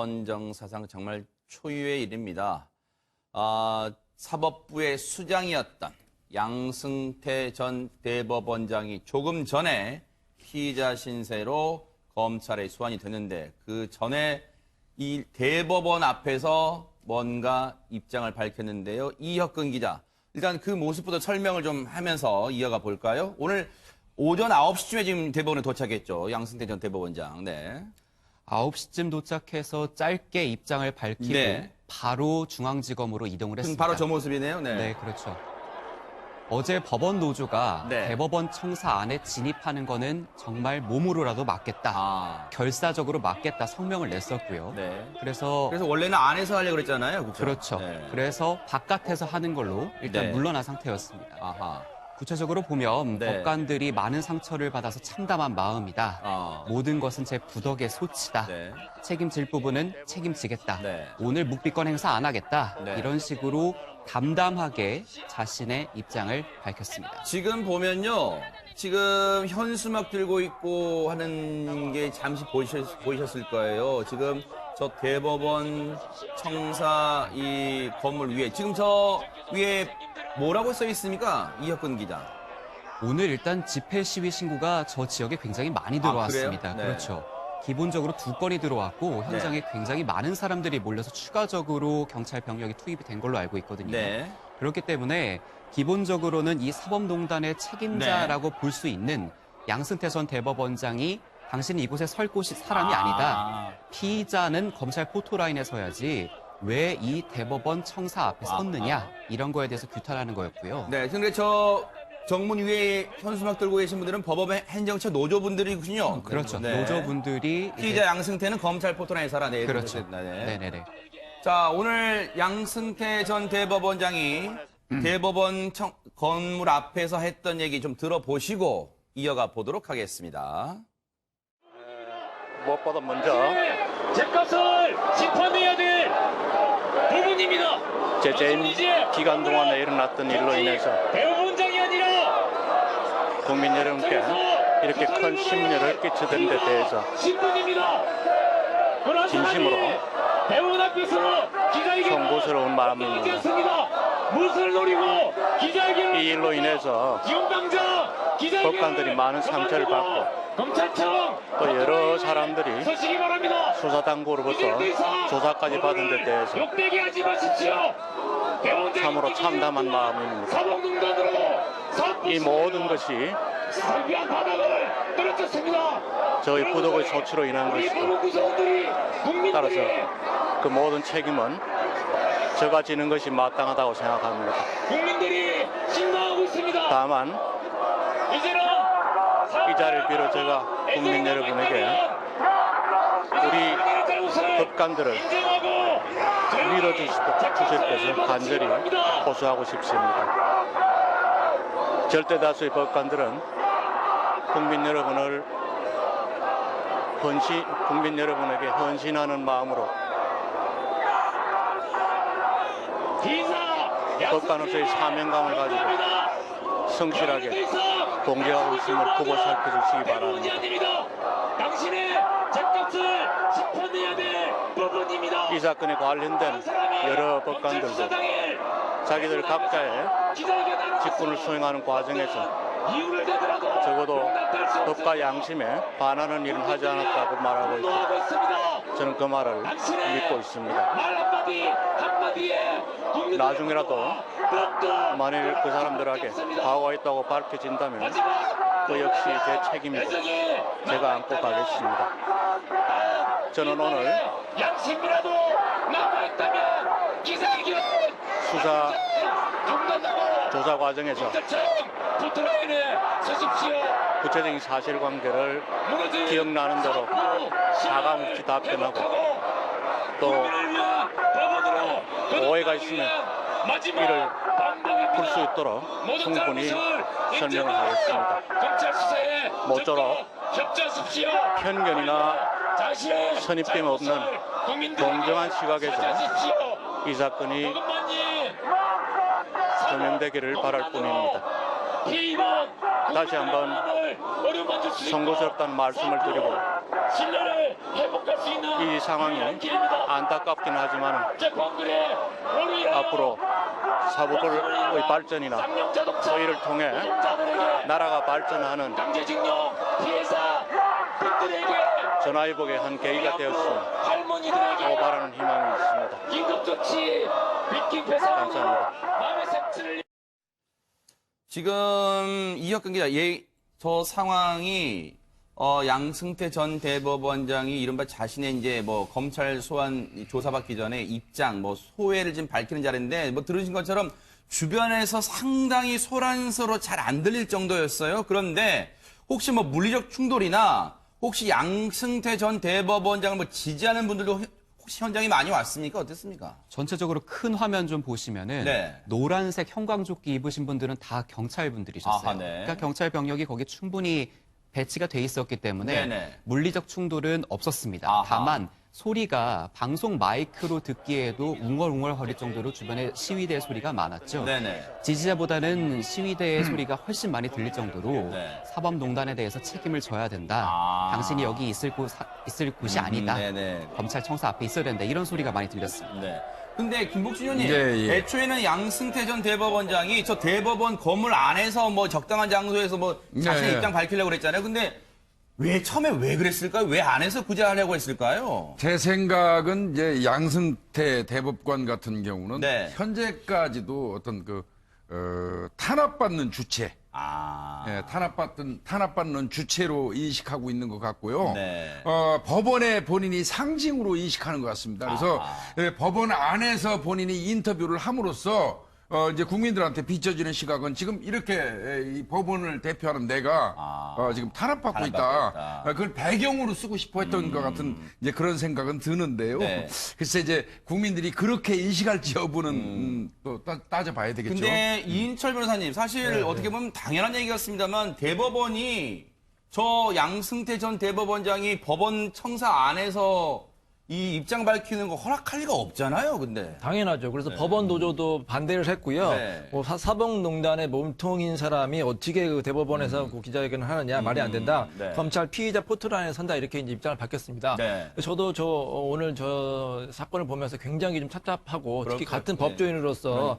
헌정사상 정말 초유의 일입니다. 사법부의 수장이었던 양승태 전 대법원장이 조금 전에 피의자 신세로 검찰에 소환이 됐는데 그 전에 이 대법원 앞에서 뭔가 입장을 밝혔는데요. 이혁근 기자, 일단 그 모습부터 설명을 좀 하면서 이어가 볼까요? 오늘 오전 9시쯤에 지금 대법원에 도착했죠. 양승태 전 대법원장. 네. 9시쯤 도착해서 짧게 입장을 밝히고 네. 바로 중앙지검으로 이동을 했습니다. 바로 저 모습이네요. 네. 네, 그렇죠. 어제 법원 노조가 네. 대법원 청사 안에 진입하는 거는 정말 몸으로라도 막겠다. 결사적으로 막겠다 성명을 냈었고요. 네. 그래서 원래는 안에서 하려고 그랬잖아요. 그렇죠. 네. 그래서 바깥에서 하는 걸로 일단 네. 물러난 상태였습니다. 아하. 구체적으로 보면 네. 법관들이 많은 상처를 받아서 참담한 마음이다. 모든 것은 제 부덕의 소치다. 네. 책임질 부분은 책임지겠다. 네. 오늘 묵비권 행사 안 하겠다. 네. 이런 식으로 담담하게 자신의 입장을 밝혔습니다. 지금 보면요. 지금 현수막 들고 있고 하는 게 잠시 보이셨을 거예요. 지금 저 대법원 청사 이 건물 위에 지금 저 위에 뭐라고 써 있습니까? 이혁근 기자. 오늘 일단 집회 시위 신고가 저 지역에 굉장히 많이 들어왔습니다. 네. 그렇죠. 기본적으로 2건이 들어왔고 현장에 굉장히 많은 사람들이 몰려서 추가적으로 경찰 병력이 투입이 된 걸로 알고 있거든요. 네. 그렇기 때문에 기본적으로는 이 사법농단의 책임자라고 볼 수 있는 양승태 전 대법원장이 당신이 이곳에 설 곳이 사람이 아니다. 피의자는 검찰 포토라인에 서야지 왜 이 대법원 청사 앞에 섰느냐 이런 거에 대해서 규탄하는 거였고요. 네. 근데 저 정문 위에 현수막 들고 계신 분들은 법원의 행정처 노조분들이군요. 그렇죠. 네. 노조분들이 피의자 양승태는 검찰 포토라인에 살아. 네. 그렇죠. 네. 네네네. 자, 오늘 양승태 전 대법원장이 대법원 건물 앞에서 했던 얘기 좀 들어보시고 이어가 보도록 하겠습니다. 무엇보다 먼저 죗값을 짚어내야 될 부분입니다. 제 재임 기간 동안에 일어났던 일로 인해서 대법원장이 아니라 국민 여러분께 이렇게 큰 심려를 끼치던 데 대해서 신분입니다. 진심으로 대법원 앞에서 기자회견 송구스러운 마음입니다. 무엇을 노리고 기자회견을 이 일로 인해서 윤방장 기자회견을 법관들이 많은 상처를 받고 검찰청 또 여러 사람들이 서시기 바랍니다. 수사당국으로부터 조사까지 받은 데 대해서 욕되게 하지 마십시오. 참으로 참담한 마음입니다. 사법농단으로 이 모든 것이 설비한 바닥을 떨어졌습니다. 저희 부덕의 소치로 인한 우리 것이고 법무구성원들이 따라서 국민들이 그 모든 책임은 제가 지는 것이 마땅하다고 생각합니다. 국민들이 신나하고 있습니다. 다만 이제는 이 자리를 빌어 제가 국민 여러분에게 우리 법관들을 밀어주실 것을 간절히 호소하고 싶습니다. 절대 다수의 법관들은 국민 여러분에게 헌신하는 마음으로 법관으로서의 사명감을 가지고 성실하게 공개하고 있음을 보고 살펴주시기 바랍니다. 당신의 죗값을 짚어내야 될 부분입니다. 이 사건에 관련된 여러 법관들도 자기들 각자의 직분을 수행하는 과정에서 적어도 법과 양심에 반하는 일은 하지 않았다고 말하고 있고 저는 그 말을 믿고 있습니다. 나중에라도 만일 그 사람들에게 과거가 있다고 밝혀진다면 그 역시 제 책임이고 제가 안고 가겠습니다. 저는 오늘 수사 조사 과정에서 구체적인 사실관계를 기억나는 대로 가감없이 답변하고 또 오해가 있으면 이를 풀 수 있도록 충분히 설명을 하겠습니다. 모쪼록 편견이나 선입견 없는 공정한 시각에서 이 사건이 조명되기를 바랄 뿐입니다. 다시 한번 송구스럽다는 말씀을 드리고 갈 수 있는 이 상황이 유일한 길입니다. 안타깝긴 하지만 재판들의 오로 인하여 앞으로 사법의 발전이나 쌍용자동차 저희를 통해 운전자들에게 나라가 발전하는 강제징용 피해자 분들에게 전화위복의 한 계기가 되었으면 할머니들에게 바라는 희망이 있습니다. 긴급조치 위키페 사람으로 감사합니다. 마음의 상처를 지금 이혁근 기자, 저 상황이 양승태 전 대법원장이 이른바 자신의 이제 뭐 검찰 소환 조사받기 전에 입장, 뭐 소회를 지금 밝히는 자리인데 뭐 들으신 것처럼 주변에서 상당히 소란스러워 잘 안 들릴 정도였어요. 그런데 혹시 뭐 물리적 충돌이나 혹시 양승태 전 대법원장을 뭐 지지하는 분들도 혹시 현장에 많이 왔습니까? 어땠습니까? 전체적으로 큰 화면 좀 보시면은 네. 노란색 형광조끼 입으신 분들은 다 경찰 분들이셨어요. 아하, 네. 그러니까 경찰 병력이 거기 충분히 배치가 돼 있었기 때문에 네네. 물리적 충돌은 없었습니다. 아하. 다만 소리가 방송 마이크로 듣기에도 웅얼웅얼거릴 정도로 주변에 시위대 소리가 많았죠. 네네. 지지자보다는 시위대의 소리가 훨씬 많이 들릴 정도로 네. 사법농단에 대해서 책임을 져야 된다. 아. 당신이 여기 있을 곳이 아니다. 네네. 검찰 청사 앞에 있어야 된다. 이런 소리가 많이 들렸습니다. 네. 근데 김복준 의원님, 예. 애초에는 양승태 전 대법원장이 저 대법원 건물 안에서 뭐 적당한 장소에서 뭐 자신의 예. 입장 밝히려고 그랬잖아요. 근데 처음에 왜 그랬을까요? 왜 안에서 굳이 하려고 했을까요? 제 생각은 이제 양승태 대법관 같은 경우는 네. 현재까지도 어떤 탄압받는 주체, 아. 예, 탄압받는 주체로 인식하고 있는 것 같고요. 네. 법원에 본인이 상징으로 인식하는 것 같습니다. 그래서 법원 안에서 본인이 인터뷰를 함으로써 이제 국민들한테 비춰지는 시각은 지금 이렇게 이 법원을 대표하는 내가 지금 탄압받고 있다. 그걸 배경으로 쓰고 싶어 했던 것 같은 이제 그런 생각은 드는데요. 네. 글쎄 이제 국민들이 그렇게 인식할지 여부는 또 따져봐야 되겠죠. 근데 이인철 변호사님, 사실 어떻게 보면 당연한 얘기였습니다만 대법원이 저 양승태 전 대법원장이 법원 청사 안에서 이 입장 밝히는 거 허락할 리가 없잖아요, 근데. 당연하죠. 그래서 법원 노조도 반대를 했고요. 네. 뭐 사법농단의 몸통인 사람이 어떻게 그 대법원에서 그 기자회견을 하느냐 말이 안 된다. 네. 검찰 피의자 포털란에 선다 이렇게 이제 입장을 밝혔습니다. 네. 저도 오늘 저 사건을 보면서 굉장히 좀 답답하고 특히 같은 네. 법조인으로서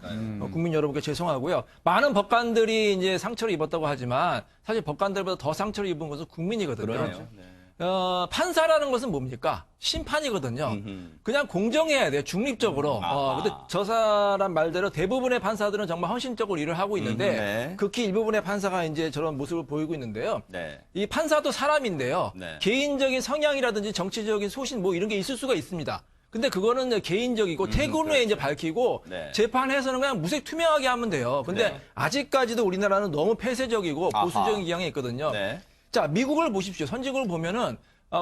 국민 여러분께 죄송하고요. 많은 법관들이 이제 상처를 입었다고 하지만 사실 법관들보다 더 상처를 입은 것은 국민이거든요. 그러네요. 네. 판사라는 것은 뭡니까? 심판이거든요. 그냥 공정해야 돼요. 중립적으로. 근데 저 사람 말대로 대부분의 판사들은 정말 헌신적으로 일을 하고 있는데 네. 극히 일부분의 판사가 이제 저런 모습을 보이고 있는데요. 네. 이 판사도 사람인데요. 네. 개인적인 성향이라든지 정치적인 소신 뭐 이런 게 있을 수가 있습니다. 근데 그거는 이제 개인적이고 퇴근 후에 이제 밝히고 네. 재판에서는 그냥 무색 투명하게 하면 돼요. 근데 네. 아직까지도 우리나라는 너무 폐쇄적이고 아하. 보수적인 경향이 있거든요. 네. 자, 미국을 보십시오. 선진국을 보면은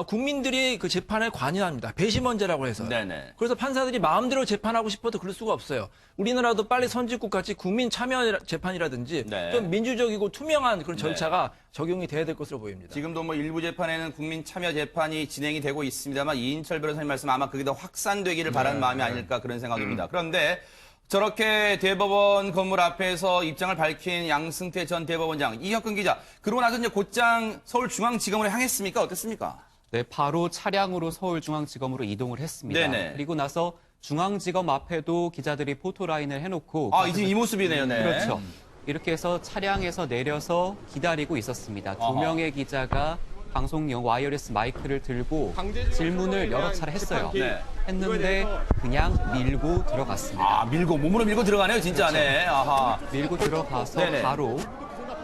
국민들이 그 재판에 관여합니다. 배심원제라고 해서. 네네. 그래서 판사들이 마음대로 재판하고 싶어도 그럴 수가 없어요. 우리나라도 빨리 선진국 같이 국민 참여 재판이라든지 네. 좀 민주적이고 투명한 그런 절차가 적용이 돼야 될 것으로 보입니다. 지금도 뭐 일부 재판에는 국민 참여 재판이 진행이 되고 있습니다만 이인철 변호사님 말씀 아마 그게 더 확산되기를 바라는 마음이 아닐까 그런 생각입니다. 그런데 저렇게 대법원 건물 앞에서 입장을 밝힌 양승태 전 대법원장, 이혁근 기자, 그러고 나서 이제 곧장 서울중앙지검으로 향했습니까? 어땠습니까? 네, 바로 차량으로 서울중앙지검으로 이동을 했습니다. 네네. 그리고 나서 중앙지검 앞에도 기자들이 포토라인을 해놓고 지금 이 모습이네요, 네. 그렇죠. 이렇게 해서 차량에서 내려서 기다리고 있었습니다. 두 아하. 명의 기자가 방송용 와이어리스 마이크를 들고 질문을 여러 차례 했어요. 네. 했는데 그냥 밀고 들어갔습니다. 몸으로 밀고 들어가네요, 진짜. 네. 아하. 밀고 들어가서 네네. 바로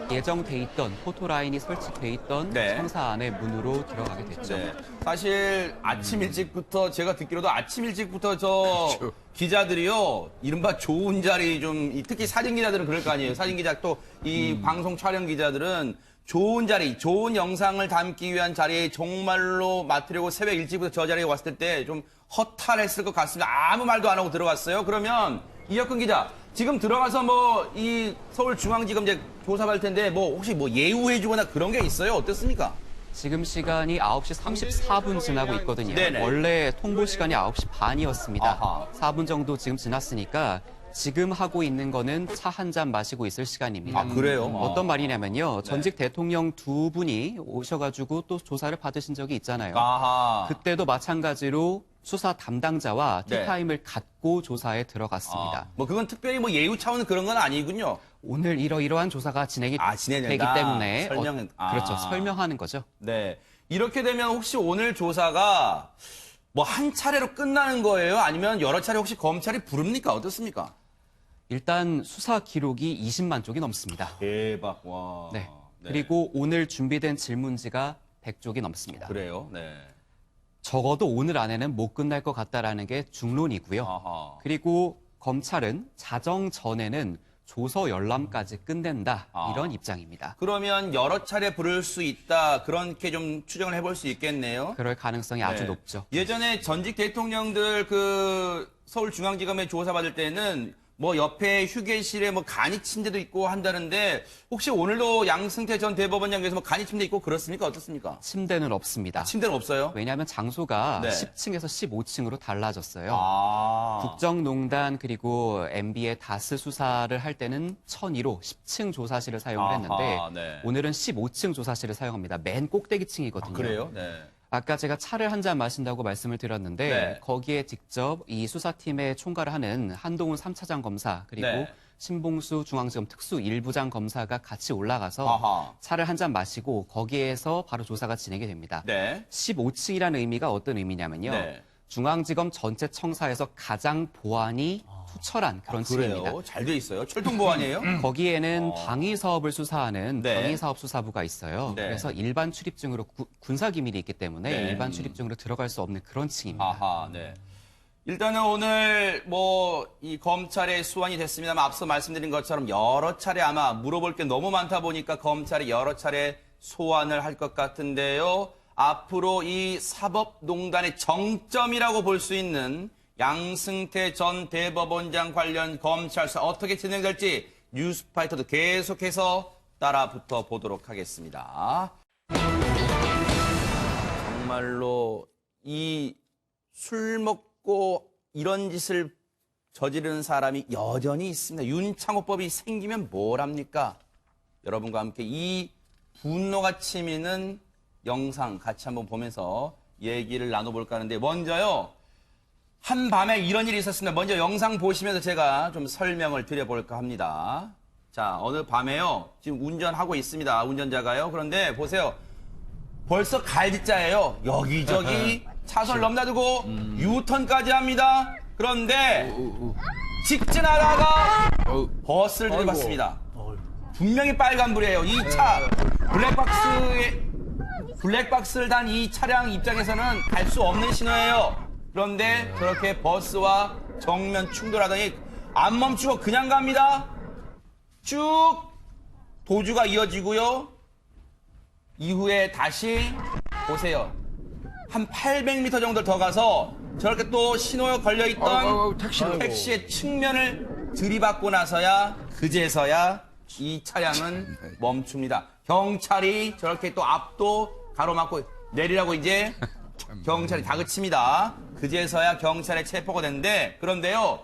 예정돼 있던 포토라인이 설치돼 있던 네. 청사 안의 문으로 들어가게 됐죠. 네. 사실 아침 일찍부터 제가 듣기로도 아침 일찍부터 저 기자들이요 이른바 좋은 자리 좀 특히 사진 기자들은 그럴 거 아니에요. 사진 기자 또 이 방송 촬영 기자들은 좋은 자리, 좋은 영상을 담기 위한 자리에 정말로 맡으려고 새벽 일찍부터 저 자리에 왔을 때 좀 허탈했을 것 같습니다. 아무 말도 안 하고 들어갔어요. 그러면 이혁근 기자, 지금 들어가서 뭐 이 서울중앙지검 이제 조사할 텐데 뭐 혹시 뭐 예우해주거나 그런 게 있어요? 어떻습니까? 지금 시간이 9시 34분 지나고 있거든요. 네네. 원래 통보 시간이 9시 반이었습니다. 아하. 4분 정도 지금 지났으니까 지금 하고 있는 거는 차 한 잔 마시고 있을 시간입니다. 아, 그래요? 어떤 말이냐면요. 네. 전직 대통령 두 분이 오셔가지고 또 조사를 받으신 적이 있잖아요. 아하. 그때도 마찬가지로 수사 담당자와 네. 티타임을 갖고 조사에 들어갔습니다. 뭐 그건 특별히 뭐 예우 차원 그런 건 아니군요. 오늘 이러이러한 조사가 진행이 진행된다. 되기 때문에 그렇죠. 아. 설명하는 거죠. 네. 이렇게 되면 혹시 오늘 조사가 뭐 한 차례로 끝나는 거예요? 아니면 여러 차례 혹시 검찰이 부릅니까? 어떻습니까? 일단 수사 기록이 20만 쪽이 넘습니다. 대박. 와. 네. 그리고 오늘 준비된 질문지가 100쪽이 넘습니다. 그래요. 네. 적어도 오늘 안에는 못 끝날 것 같다라는 게 중론이고요. 아하. 그리고 검찰은 자정 전에는 조서 열람까지 끝낸다 이런 입장입니다. 그러면 여러 차례 부를 수 있다. 그렇게 좀 추정을 해볼 수 있겠네요. 그럴 가능성이 아주 네. 높죠. 예전에 전직 대통령들 그 서울중앙지검에 조사받을 때는 뭐 옆에 휴게실에 뭐 간이 침대도 있고 한다는데 혹시 오늘도 양승태 전 대법원장께서 뭐 간이 침대 있고 그렇습니까? 어떻습니까? 침대는 없습니다. 침대는 없어요? 왜냐하면 장소가 네. 10층에서 15층으로 달라졌어요. 아. 국정농단 그리고 MB의 다스 수사를 할 때는 1002로 10층 조사실을 사용을 했는데 아하, 네. 오늘은 15층 조사실을 사용합니다. 맨 꼭대기층이거든요. 그래요? 네. 아까 제가 차를 한 잔 마신다고 말씀을 드렸는데 네. 거기에 직접 이 수사팀의 총괄을 하는 한동훈 3차장 검사 그리고 네. 신봉수 중앙지검 특수 1부장 검사가 같이 올라가서 아하. 차를 한 잔 마시고 거기에서 바로 조사가 진행이 됩니다. 네. 15층이라는 의미가 어떤 의미냐면요. 네. 중앙지검 전체 청사에서 가장 보안이 투철한 그런 층입니다. 그래요? 잘 돼 있어요. 철통 보안이에요? 거기에는 방위 사업을 수사하는 네. 방위사업수사부가 있어요. 네. 그래서 일반 출입증으로 군사기밀이 있기 때문에 네. 일반 출입증으로 들어갈 수 없는 그런 층입니다. 아하, 네. 일단은 오늘 뭐 이 검찰에 수환이 됐습니다만 앞서 말씀드린 것처럼 여러 차례 아마 물어볼 게 너무 많다 보니까 검찰이 여러 차례 소환을 할 것 같은데요. 앞으로 이 사법농단의 정점이라고 볼 수 있는 양승태 전 대법원장 관련 검찰 수사 어떻게 진행될지 뉴스파이터도 계속해서 따라붙어 보도록 하겠습니다. 정말로 이 술 먹고 이런 짓을 저지르는 사람이 여전히 있습니다. 윤창호법이 생기면 뭘 합니까? 여러분과 함께 이 분노가 치미는 영상 같이 한번 보면서 얘기를 나눠볼까 하는데 먼저요. 한밤에 이런 일이 있었습니다. 먼저 영상 보시면서 제가 좀 설명을 드려볼까 합니다. 자, 어느 밤에요. 지금 운전하고 있습니다. 운전자가요. 그런데 보세요. 벌써 갈짓자예요. 여기저기 차선을 넘나들고 유턴까지 합니다. 그런데 직진하다가 버스를 들이받습니다. 분명히 빨간불이에요. 이 차 블랙박스를 단 이 차량 입장에서는 갈 수 없는 신호예요. 그런데 저렇게 버스와 정면 충돌하더니 안 멈추고 그냥 갑니다. 쭉 도주가 이어지고요. 이후에 다시 보세요. 한 800m 정도 더 가서 저렇게 또 신호에 걸려있던 택시의 측면을 들이받고 나서야 그제서야 이 차량은 멈춥니다. 경찰이 저렇게 또 앞도 가로막고 내리라고 이제 경찰이 다그칩니다. 그제서야 경찰에 체포가 됐는데 그런데요.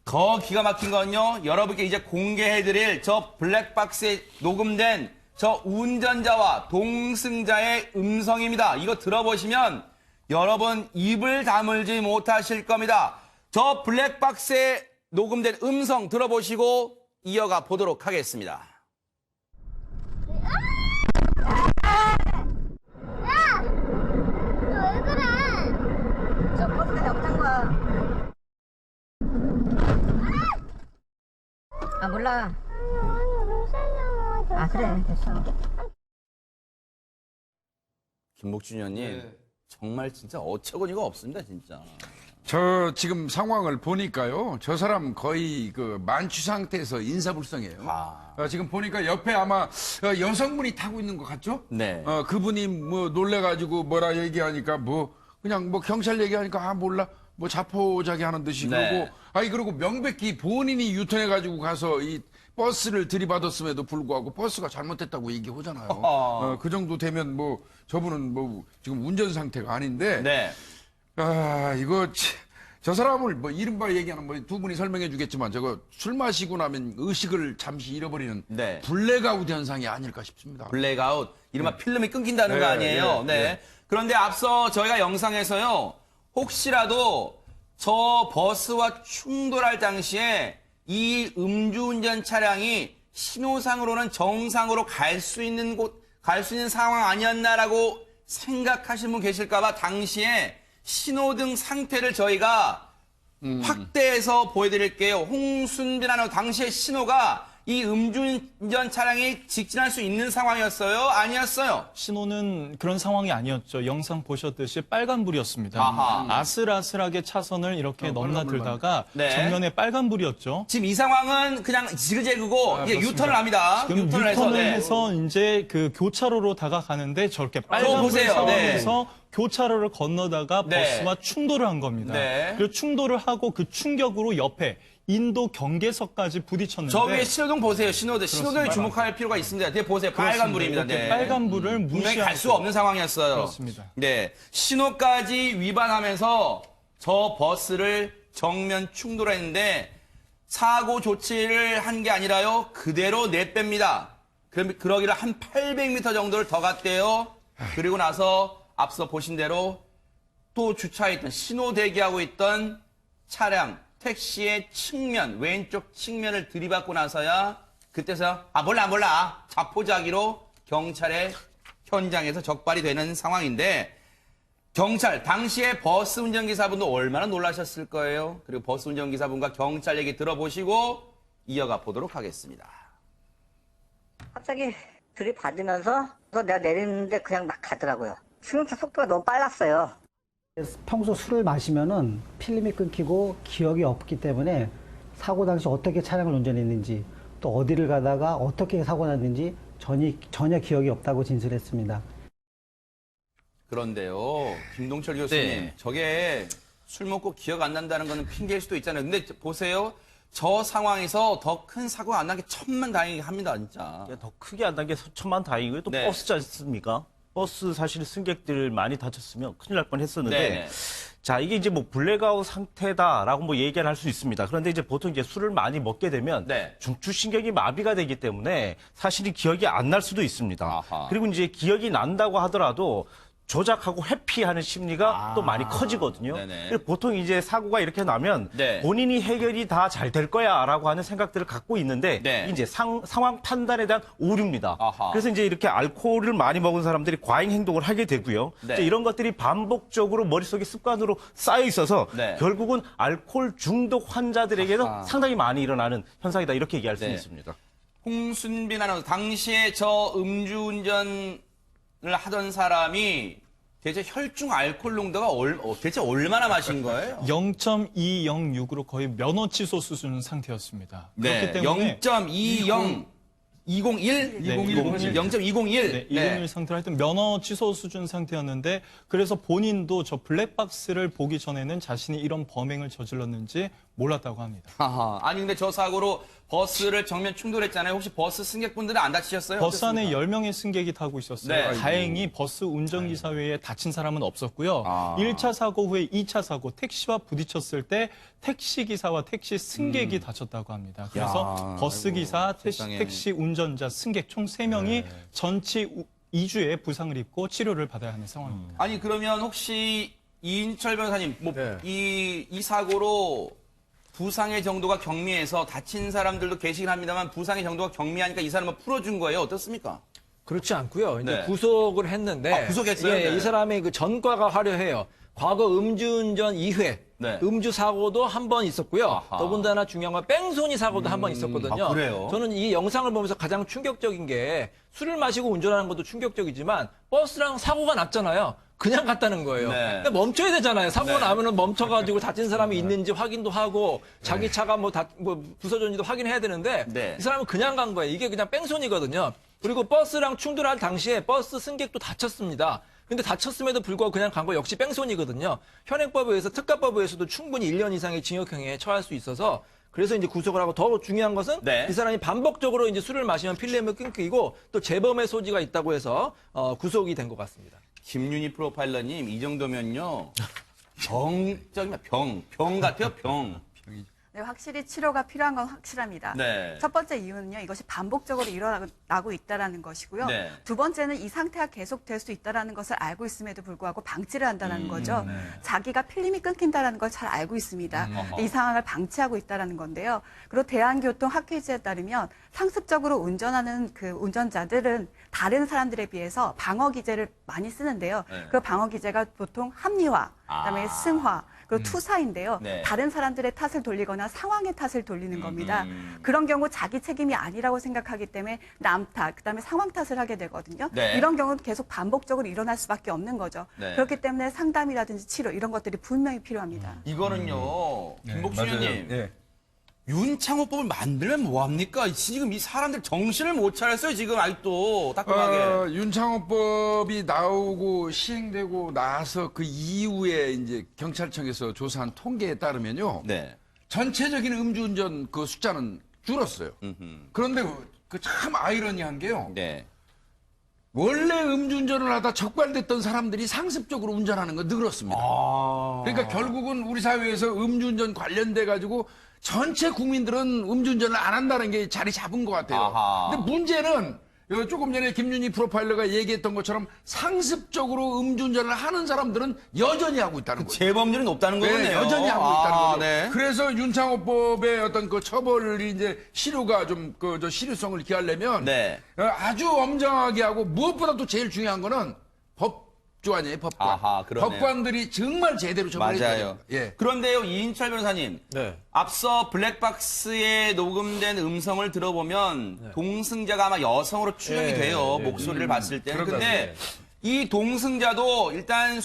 더 기가 막힌 건요. 여러분께 이제 공개해드릴 저 블랙박스에 녹음된 저 운전자와 동승자의 음성입니다. 이거 들어보시면 여러분 입을 다물지 못하실 겁니다. 저 블랙박스에 녹음된 음성 들어보시고 이어가 보도록 하겠습니다. 왜 그래? 저 버스가 잘못한 거야. 아, 몰라. 아, 그래. 됐어. 김복준 의원님 정말 진짜 어처구니가 없습니다. 진짜. 저 지금 상황을 보니까요. 저 사람 거의 그 만취 상태에서 인사불성이에요. 지금 보니까 옆에 아마 여성분이 타고 있는 것 같죠? 네. 그분이 뭐 놀래가지고 뭐라 얘기하니까 뭐 그냥 뭐 경찰 얘기하니까 아 몰라 뭐 자포자기 하는 듯이 네. 그러고 명백히 본인이 유턴해가지고 가서 이 버스를 들이받았음에도 불구하고 버스가 잘못됐다고 얘기하잖아요. 그 정도 되면 뭐 저분은 뭐 지금 운전 상태가 아닌데 네. 아, 이거 저 사람을 뭐 이른바 얘기하는 뭐 두 분이 설명해 주겠지만 저거 술 마시고 나면 의식을 잠시 잃어버리는 네. 블랙아웃 현상이 아닐까 싶습니다. 블랙아웃, 이른바 필름이 끊긴다는 네, 거 아니에요? 네, 네. 네. 그런데 앞서 저희가 영상에서요, 혹시라도 저 버스와 충돌할 당시에 이 음주운전 차량이 신호상으로는 정상으로 갈 수 있는 상황 아니었나라고 생각하시는 분 계실까봐 당시에 신호등 상태를 저희가 확대해서 보여드릴게요. 홍순빈하는 당시의 신호가 이 음주운전 차량이 직진할 수 있는 상황이었어요? 아니었어요? 신호는 그런 상황이 아니었죠. 영상 보셨듯이 빨간불이었습니다. 아하. 아슬아슬하게 차선을 이렇게 넘나들다가 네. 정면에 빨간불이었죠. 지금 이 상황은 그냥 지그재그고 이제 그렇습니다. 유턴을 합니다. 지금 유턴을 유턴을 네. 해서 이제 그 교차로로 다가가는데 저렇게 빨간불 보세요. 상황에서 교차로를 건너다가 네. 버스와 충돌을 한 겁니다. 네. 그리고 충돌을 하고 그 충격으로 옆에 인도 경계석까지 부딪혔는데 저 위에 신호등 보세요. 신호등. 신호등에 그렇습니다. 주목할 필요가 있습니다. 뒤에 보세요. 빨간불입니다. 이렇게 네. 빨간불을 분명히 무시하고 갈 수 없는 상황이었어요. 그렇습니다. 네. 신호까지 위반하면서 저 버스를 정면 충돌했는데 사고 조치를 한 게 아니라요. 그대로 내뺍니다. 그러기를 한 800m 정도를 더 갔대요. 그리고 나서 앞서 보신 대로 또 주차했던 신호 대기하고 있던 차량 택시의 측면 왼쪽 측면을 들이받고 나서야 그때서 몰라 자포자기로 경찰의 현장에서 적발이 되는 상황인데 경찰 당시에 버스 운전기사분도 얼마나 놀라셨을 거예요. 그리고 버스 운전기사분과 경찰 얘기 들어보시고 이어가 보도록 하겠습니다. 갑자기 들이받으면서 내가 내리는데 그냥 막 가더라고요. 승용차 속도가 너무 빨랐어요. 평소 술을 마시면은 필름이 끊기고 기억이 없기 때문에 사고 당시 어떻게 차량을 운전했는지 또 어디를 가다가 어떻게 사고 났는지 전혀 기억이 없다고 진술했습니다. 그런데요, 김동철 교수님, 네. 저게 술 먹고 기억 안 난다는 거는 핑계일 수도 있잖아요. 근데 보세요, 저 상황에서 더 큰 사고가 안 난 게 천만다행이긴 합니다, 진짜. 더 크게 안 난 게 천만다행이고요. 또 네. 버스지 않습니까? 버스 사실 승객들 많이 다쳤으면 큰일 날 뻔했었는데, 네. 자 이게 이제 뭐 블랙아웃 상태다라고 뭐 얘기를 할 수 있습니다. 그런데 이제 보통 이제 술을 많이 먹게 되면 네. 중추신경이 마비가 되기 때문에 사실은 기억이 안 날 수도 있습니다. 아하. 그리고 이제 기억이 난다고 하더라도 조작하고 회피하는 심리가 또 많이 커지거든요. 네네. 그래서 보통 이제 사고가 이렇게 나면 네. 본인이 해결이 다 잘 될 거야라고 하는 생각들을 갖고 있는데 네. 이제 상황 판단에 대한 오류입니다. 아하. 그래서 이제 이렇게 알코올을 많이 먹은 사람들이 과잉 행동을 하게 되고요. 네. 이제 이런 것들이 반복적으로 머릿속에 습관으로 쌓여 있어서 네. 결국은 알코올 중독 환자들에게도 아하. 상당히 많이 일어나는 현상이다 이렇게 얘기할 수 네. 있습니다. 홍순빈 아나운서, 당시에 저 음주운전을 하던 사람이 대체 혈중 알코올 농도가 대체 얼마나 마신 거예요? 0.206으로 거의 면허 취소 수준 상태였습니다. 그렇기 때문에 0.20 201? 네, 0.201. 네, 201 상태로 하여튼 면허 취소 수준 상태였는데 그래서 본인도 저 블랙박스를 보기 전에는 자신이 이런 범행을 저질렀는지 몰랐다고 합니다. 하하. 아니 근데 저 사고로 버스를 정면 충돌했잖아요. 혹시 버스 승객분들은 안 다치셨어요? 버스 안에 어땠습니까? 10명의 승객이 타고 있었어요. 네. 다행히 버스 운전기사 외에 다친 사람은 없었고요. 아. 1차 사고 후에 2차 사고 택시와 부딪혔을 때 택시기사와 택시 승객이 다쳤다고 합니다. 그래서 야, 버스기사, 아이고, 세상에. 택시 운전자, 승객 총 3명이 전치 2주의 부상을 입고 치료를 받아야 하는 상황입니다. 아니 그러면 혹시 이인철 변호사님 네. 이 사고로 부상의 정도가 경미해서 다친 사람들도 계시긴 합니다만 부상의 정도가 경미하니까 이 사람을 풀어준 거예요? 어떻습니까? 그렇지 않고요. 이제 네. 구속을 했는데 아, 구속했어요? 예, 네. 이 사람의 그 전과가 화려해요. 과거 음주운전 2회, 네. 음주 사고도 한 번 있었고요. 아하. 더군다나 중요한 건 뺑소니 사고도 한 번 있었거든요. 아, 그래요? 저는 이 영상을 보면서 가장 충격적인 게 술을 마시고 운전하는 것도 충격적이지만 버스랑 사고가 났잖아요. 그냥 갔다는 거예요. 네. 그러니까 멈춰야 되잖아요. 사고가 네. 나면은 멈춰가지고 다친 사람이 있는지 확인도 하고 자기 차가 뭐 부서졌는지도 확인해야 되는데 네. 이 사람은 그냥 간 거예요. 이게 그냥 뺑소니거든요. 그리고 버스랑 충돌할 당시에 버스 승객도 다쳤습니다. 근데 다쳤음에도 불구하고 그냥 간 거 역시 뺑소니거든요. 현행법에 의해서 특가법에 의해서도 충분히 1년 이상의 징역형에 처할 수 있어서 그래서 이제 구속을 하고 더 중요한 것은 네. 이 사람이 반복적으로 이제 술을 마시면 필름을 끊기고 또 재범의 소지가 있다고 해서 구속이 된 것 같습니다. 김윤희 프로파일러님 이 정도면요. 병적이면 병 같아요, 병. 네, 확실히 치료가 필요한 건 확실합니다. 네. 첫 번째 이유는요, 이것이 반복적으로 일어나고 있다는 것이고요. 네. 두 번째는 이 상태가 계속될 수 있다는 것을 알고 있음에도 불구하고 방치를 한다는 거죠. 자기가 필름이 끊긴다는 걸 잘 알고 있습니다. 이 상황을 방치하고 있다는 건데요. 그리고 대한교통 학회지에 따르면 상습적으로 운전하는 그 운전자들은 다른 사람들에 비해서 방어 기제를 많이 쓰는데요. 네. 그 방어 기제가 보통 합리화, 그다음에 승화, 그리고 투사인데요. 네. 다른 사람들의 탓을 돌리거나 상황의 탓을 돌리는 겁니다. 그런 경우 자기 책임이 아니라고 생각하기 때문에 남 탓, 그다음에 상황 탓을 하게 되거든요. 네. 이런 경우는 계속 반복적으로 일어날 수밖에 없는 거죠. 네. 그렇기 때문에 상담이라든지 치료 이런 것들이 분명히 필요합니다. 이거는요, 김복주 맞아요. 의원님. 예. 윤창호법을 만들면 뭐합니까? 지금 이 사람들 정신을 못 차렸어요, 지금 아직도. 따끔하게. 윤창호법이 나오고 시행되고 나서 그 이후에 이제 경찰청에서 조사한 통계에 따르면요. 네. 전체적인 음주운전 그 숫자는 줄었어요. 그런데 그 참 아이러니한 게요. 네. 원래 음주운전을 하다 적발됐던 사람들이 상습적으로 운전하는 거 늘었습니다. 그러니까 결국은 우리 사회에서 음주운전 관련돼 가지고 전체 국민들은 음주운전을 안 한다는 게 자리 잡은 것 같아요. 아하. 근데 문제는 조금 전에 김윤희 프로파일러가 얘기했던 것처럼 상습적으로 음주운전을 하는 사람들은 여전히 하고 있다는 거예요. 재범률이 높다는 거네요. 네, 여전히 하고 있다는 거죠. 네. 그래서 윤창호법의 어떤 그 처벌이 이제 실효가 좀 저 실효성을 기하려면 네. 아주 엄정하게 하고 무엇보다도 제일 중요한 거는 법조안이에요, 법관. 아하, 그러네요. 법관들이 정말 제대로 처벌해야 맞아요. 돼요. 예. 그런데요, 이인철 변호사님. 네. 앞서 블랙박스에 녹음된 음성을 들어보면 동승자가 아마 여성으로 추정이 네, 돼요. 네, 목소리를 봤을 때는. 그런가 근데 이 동승자도 일단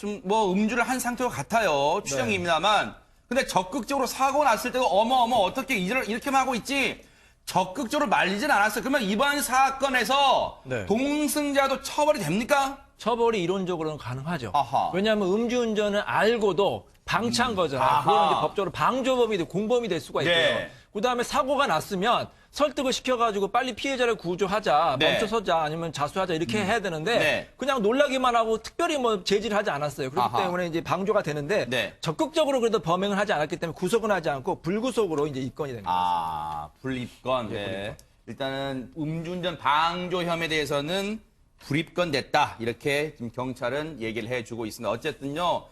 음주를 한 상태로 같아요. 추정입니다만. 근데 적극적으로 사고 났을 때도 어머 어떻게 이렇게만 하고 있지. 적극적으로 말리진 않았어요. 그러면 이번 사건에서 네. 동승자도 처벌이 됩니까? 처벌이 이론적으로는 가능하죠. 아하. 왜냐하면 음주운전을 알고도 방치한 거잖아요. 아하. 그거는 이제 법적으로 방조범이 공범이 될 수가 있고요. 네. 그다음에 사고가 났으면 설득을 시켜가지고 빨리 피해자를 구조하자, 네. 멈춰서자, 아니면 자수하자 이렇게 해야 되는데 네. 그냥 놀라기만 하고 특별히 뭐 제지를 하지 않았어요. 그렇기 아하. 때문에 이제 방조가 되는데 네. 적극적으로 그래도 범행을 하지 않았기 때문에 구속은 하지 않고 불구속으로 이제 입건이 된 거예요. 불입건. 네, 네. 불입건. 일단은 음주운전 방조 혐의에 대해서는 불입건 됐다. 이렇게 지금 경찰은 얘기를 해주고 있습니다. 어쨌든요.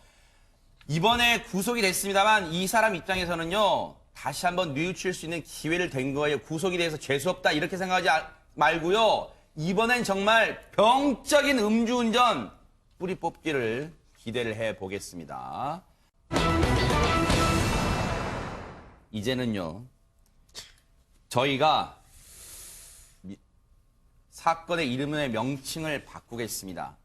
이번에 구속이 됐습니다만 이 사람 입장에서는요. 다시 한번 뉘우칠 수 있는 기회를 된 거예요. 구속이 돼서 재수없다. 이렇게 생각하지 말고요. 이번엔 정말 병적인 음주운전 뿌리 뽑기를 기대를 해보겠습니다. 이제는요. 저희가 사건의 이름의 명칭을 바꾸겠습니다.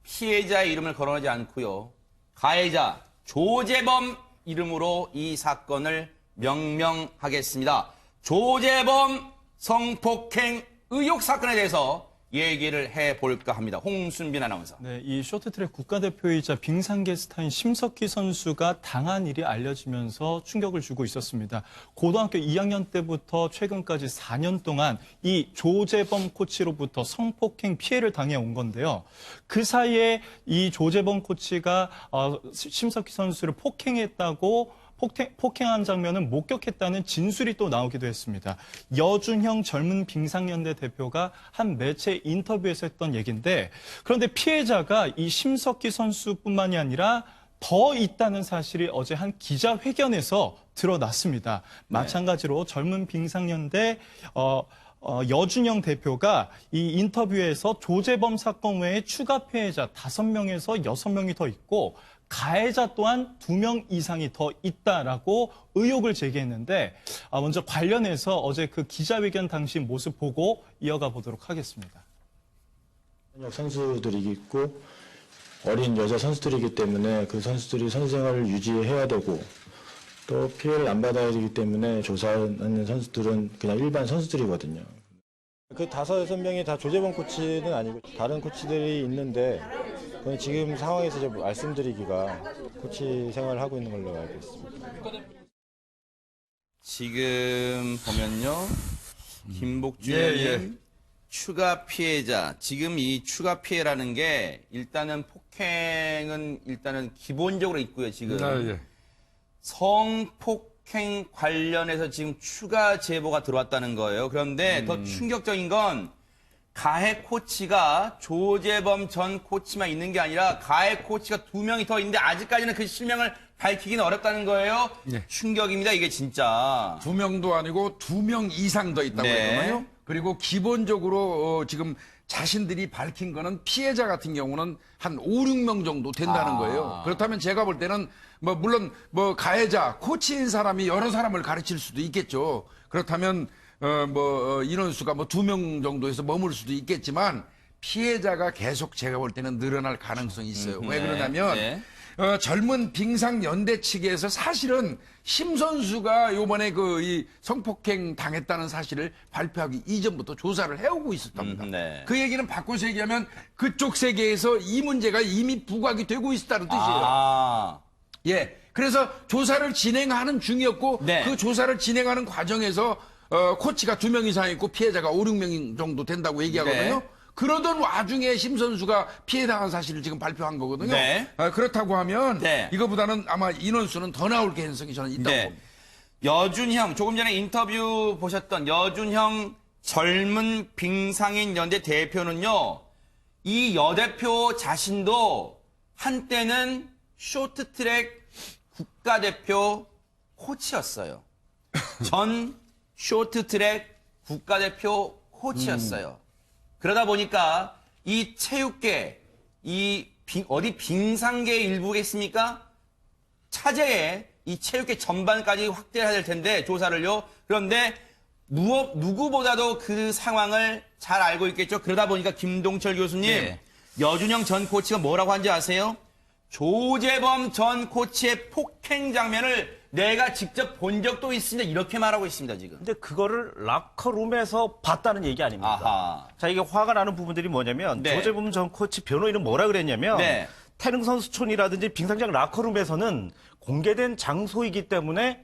피해자의 이름을 거론하지 않고요. 가해자 조재범 이름으로 이 사건을 명명하겠습니다. 조재범 성폭행 의혹 사건에 대해서 얘기를 해볼까 합니다. 홍순빈 아나운서. 네, 이 쇼트트랙 국가대표이자 빙상계스타인 심석희 선수가 당한 일이 알려지면서 충격을 주고 있었습니다. 고등학교 2학년 때부터 최근까지 4년 동안 이 조재범 코치로부터 성폭행 피해를 당해온 건데요. 그 사이에 이 조재범 코치가 심석희 선수를 폭행했다고 폭행한 장면을 목격했다는 진술이 또 나오기도 했습니다. 여준형 젊은 빙상연대 대표가 한 매체 인터뷰에서 했던 얘기인데 그런데 피해자가 이 심석희 선수뿐만이 아니라 더 있다는 사실이 어제 한 기자회견에서 드러났습니다. 마찬가지로 젊은 빙상연대 여준영 대표가 이 인터뷰에서 조재범 사건 외에 추가 피해자 5명에서 6명이 더 있고 가해자 또한 2명 이상이 더 있다라고 의혹을 제기했는데 먼저 관련해서 어제 그 기자회견 당시 모습 보고 이어가 보도록 하겠습니다. 현역 선수들이 있고 어린 여자 선수들이기 때문에 그 선수들이 선수생활을 유지해야 되고 또 피해를 안 받아야 되기 때문에 조사하는 선수들은 그냥 일반 선수들이거든요. 그 5, 6명이 다 조재범 코치는 아니고 다른 코치들이 있는데 그건 지금 상황에서 이제 말씀드리기가 코치 생활을 하고 있는 걸로 알고 있습니다. 지금 보면요. 김복주 의원님 추가 피해자. 지금 이 추가 피해라는 게 일단은 폭행은 일단은 기본적으로 있고요, 지금. 예. 성폭행 관련해서 지금 추가 제보가 들어왔다는 거예요. 그런데 더 충격적인 건 가해 코치가 조재범 전 코치만 있는 게 아니라 가해 코치가 2명이 더 있는데 아직까지는 그 실명을 밝히기는 어렵다는 거예요. 네. 충격입니다, 이게 진짜. 2명도 아니고 2명 이상 더 있다고 네. 했거든요. 그리고 기본적으로 지금 자신들이 밝힌 거는 피해자 같은 경우는 한 5, 6명 정도 된다는 거예요. 그렇다면 제가 볼 때는 물론 가해자, 코치인 사람이 여러 사람을 가르칠 수도 있겠죠. 그렇다면 인원수가 2명 정도에서 머물 수도 있겠지만 피해자가 계속 제가 볼 때는 늘어날 가능성이 있어요. 왜 그러냐면 네. 젊은 빙상연대 측에서 사실은 심 선수가 요번에 이 성폭행 당했다는 사실을 발표하기 이전부터 조사를 해오고 있었답니다. 네. 그 얘기는 바꿔서 얘기하면 그쪽 세계에서 이 문제가 이미 부각이 되고 있었다는 뜻이에요. 예. 그래서 조사를 진행하는 중이었고 네. 그 조사를 진행하는 과정에서 코치가 2명 이상 있고 피해자가 5, 6명 정도 된다고 얘기하거든요. 네. 그러던 와중에 심 선수가 피해당한 사실을 지금 발표한 거거든요. 네. 그렇다고 하면 네. 이거보다는 아마 인원수는 더 나올 가능성이 저는 있다고 네. 봅니다. 여준형, 조금 전에 인터뷰 보셨던 여준형 젊은 빙상인 연대 대표는요, 이 여대표 자신도 한때는 쇼트트랙 국가대표 코치였어요. 전 쇼트트랙 국가대표 코치였어요. 그러다 보니까 이 체육계, 어디 빙상계의 일부겠습니까? 차제에 이 체육계 전반까지 확대해야 될 텐데, 조사를요. 그런데 누구보다도 그 상황을 잘 알고 있겠죠. 그러다 보니까 김동철 교수님, 네. 여준형 전 코치가 뭐라고 한지 아세요? 조재범 전 코치의 폭행 장면을 내가 직접 본 적도 있습니다. 이렇게 말하고 있습니다, 지금. 근데 그거를 라커룸에서 봤다는 얘기 아닙니까? 아하. 자, 이게 화가 나는 부분들이 뭐냐면 네. 조재범 전 코치 변호인은 뭐라 그랬냐면 네. 태릉 선수촌이라든지 빙상장 라커룸에서는 공개된 장소이기 때문에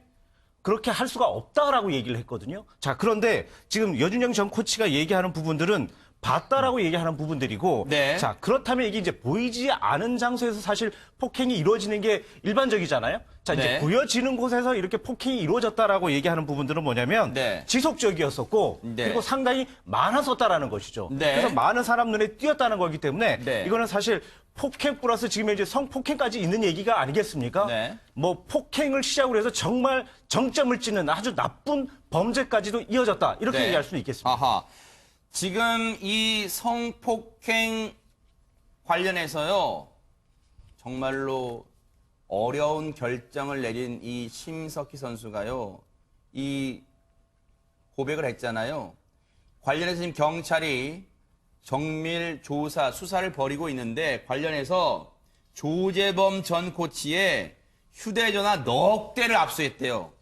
그렇게 할 수가 없다라고 얘기를 했거든요. 자, 그런데 지금 여준영 전 코치가 얘기하는 부분들은 봤다라고 얘기하는 부분들이고, 네. 자, 그렇다면 이게 이제 보이지 않은 장소에서 사실 폭행이 이루어지는 게 일반적이잖아요. 자, 이제 네. 보여지는 곳에서 이렇게 폭행이 이루어졌다라고 얘기하는 부분들은 뭐냐면 네. 지속적이었었고, 네. 그리고 상당히 많았었다라는 것이죠. 네. 그래서 많은 사람 눈에 띄었다는 거기 때문에 네. 이거는 사실 폭행 플러스 지금 이제 성폭행까지 있는 얘기가 아니겠습니까? 네. 뭐 폭행을 시작으로 해서 정말 정점을 찍는 아주 나쁜 범죄까지도 이어졌다. 이렇게 네. 얘기할 수 있겠습니다. 아하. 지금 이 성폭행 관련해서요, 정말로 어려운 결정을 내린 이 심석희 선수가요, 이 고백을 했잖아요. 관련해서 지금 경찰이 정밀 조사, 수사를 벌이고 있는데, 관련해서 조재범 전 코치의 휴대전화 넉 대를 압수했대요.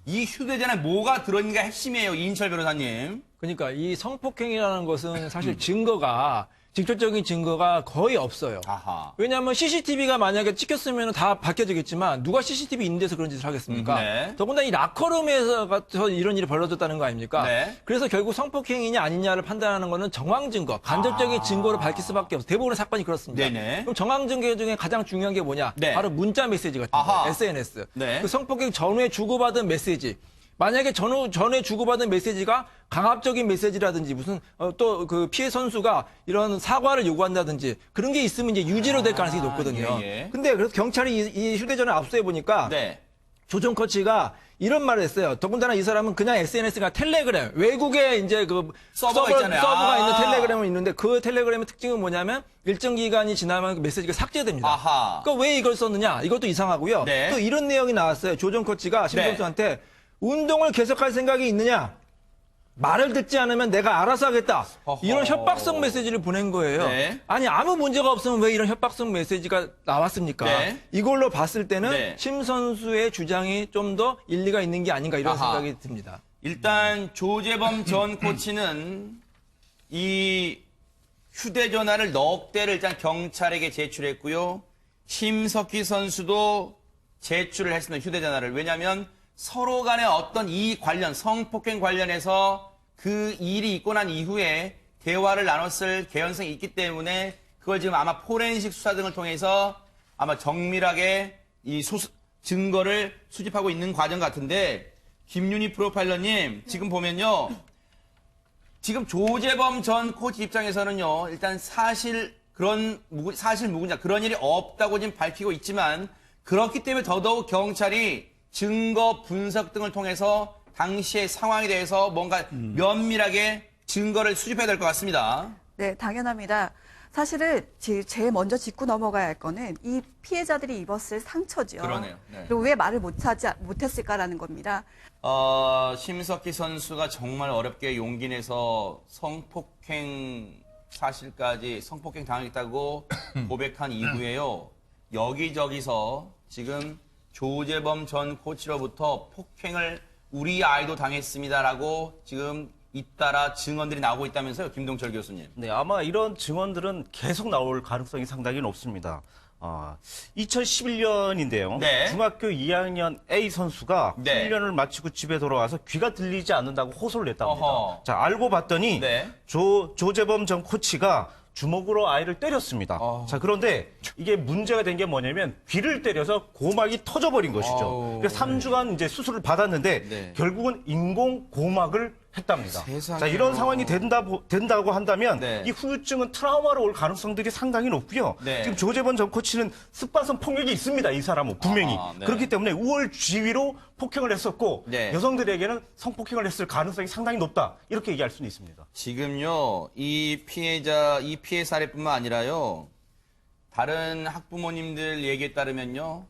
이 휴대전화에 뭐가 들어있는가 핵심이에요, 이인철 변호사님. 그러니까 이 성폭행이라는 것은 사실 증거가 직접적인 증거가 거의 없어요. 아하. 왜냐하면 CCTV가 만약에 찍혔으면 다 밝혀지겠지만 누가 CCTV 있는 데서 그런 짓을 하겠습니까? 네. 더군다나 이 라커룸에서 이런 일이 벌어졌다는 거 아닙니까? 네. 그래서 결국 성폭행이냐 아니냐를 판단하는 거는 정황 증거, 간접적인 증거를 밝힐 수밖에 없어요. 대부분의 사건이 그렇습니다. 네네. 그럼 정황 증거 중에 가장 중요한 게 뭐냐? 네. 바로 문자 메시지 같은 아하. 거, SNS. 네. 그 성폭행 전후에 주고받은 메시지. 만약에 전에 주고받은 메시지가 강압적인 메시지라든지 무슨 또 그 피해 선수가 이런 사과를 요구한다든지 그런 게 있으면 이제 유죄로 될 가능성이 높거든요. 예. 근데 그래서 경찰이 이 휴대전화 압수해 보니까 네. 조정 코치가 이런 말을 했어요. 더군다나 이 사람은 그냥 SNS가 텔레그램, 외국에 이제 그 서버가 있잖아요. 서버가 있는 아. 텔레그램은 있는데 그 텔레그램의 특징은 뭐냐면 일정 기간이 지나면 그 메시지가 삭제됩니다. 아하. 그러니까 왜 이걸 썼느냐? 이것도 이상하고요. 네. 또 이런 내용이 나왔어요. 조정 코치가 심 네. 선수한테 운동을 계속할 생각이 있느냐? 말을 듣지 않으면 내가 알아서 하겠다. 어허. 이런 협박성 메시지를 보낸 거예요. 네. 아니 아무 문제가 없으면 왜 이런 협박성 메시지가 나왔습니까? 네. 이걸로 봤을 때는 네. 심 선수의 주장이 좀 더 일리가 있는 게 아닌가 이런 아하. 생각이 듭니다. 일단 조재범 전 코치는 이 휴대전화를 넉 대를 일단 경찰에게 제출했고요. 심석희 선수도 제출을 했습니다. 휴대전화를. 왜냐하면 서로 간에 어떤 이 관련, 성폭행 관련해서 그 일이 있고 난 이후에 대화를 나눴을 개연성이 있기 때문에 그걸 지금 아마 포렌식 수사 등을 통해서 아마 정밀하게 이 증거를 수집하고 있는 과정 같은데 김윤희 프로파일러님 지금 보면요. 지금 조재범 전 코치 입장에서는요. 일단 사실 무근자 그런 일이 없다고 지금 밝히고 있지만 그렇기 때문에 더더욱 경찰이 증거 분석 등을 통해서 당시의 상황에 대해서 뭔가 면밀하게 증거를 수집해야 될 것 같습니다. 네, 당연합니다. 사실은 제일 먼저 짚고 넘어가야 할 거는 이 피해자들이 입었을 상처죠. 그러네요. 네. 그리고 왜 말을 못했을까라는 겁니다. 심석희 선수가 정말 어렵게 용기 내서 성폭행 사실까지 성폭행 당하겠다고 고백한 이후에요. 여기저기서 지금 조재범 전 코치로부터 폭행을 우리 아이도 당했습니다라고 지금 잇따라 증언들이 나오고 있다면서요, 김동철 교수님. 네, 아마 이런 증언들은 계속 나올 가능성이 상당히 높습니다. 2011년인데요. 네. 중학교 2학년 A 선수가 네. 훈련을 마치고 집에 돌아와서 귀가 들리지 않는다고 호소를 냈답니다. 어허. 자, 알고 봤더니 네. 조재범 전 코치가 주먹으로 아이를 때렸습니다. 자, 그런데 이게 문제가 된 게 뭐냐면 귀를 때려서 고막이 터져버린 것이죠. 그래서 3주간 이제 수술을 받았는데 네. 결국은 인공 고막을 했답니다. 세상에요. 자, 이런 상황이 된다고 한다면 네. 이 후유증은 트라우마로 올 가능성들이 상당히 높고요. 네. 지금 조재범 전 코치는 습관성 폭력이 있습니다. 이 사람은 분명히. 네. 그렇기 때문에 우월지위로 폭행을 했었고 네. 여성들에게는 성폭행을 했을 가능성이 상당히 높다. 이렇게 얘기할 수는 있습니다. 지금요, 이 피해 사례뿐만 아니라요, 다른 학부모님들 얘기에 따르면요,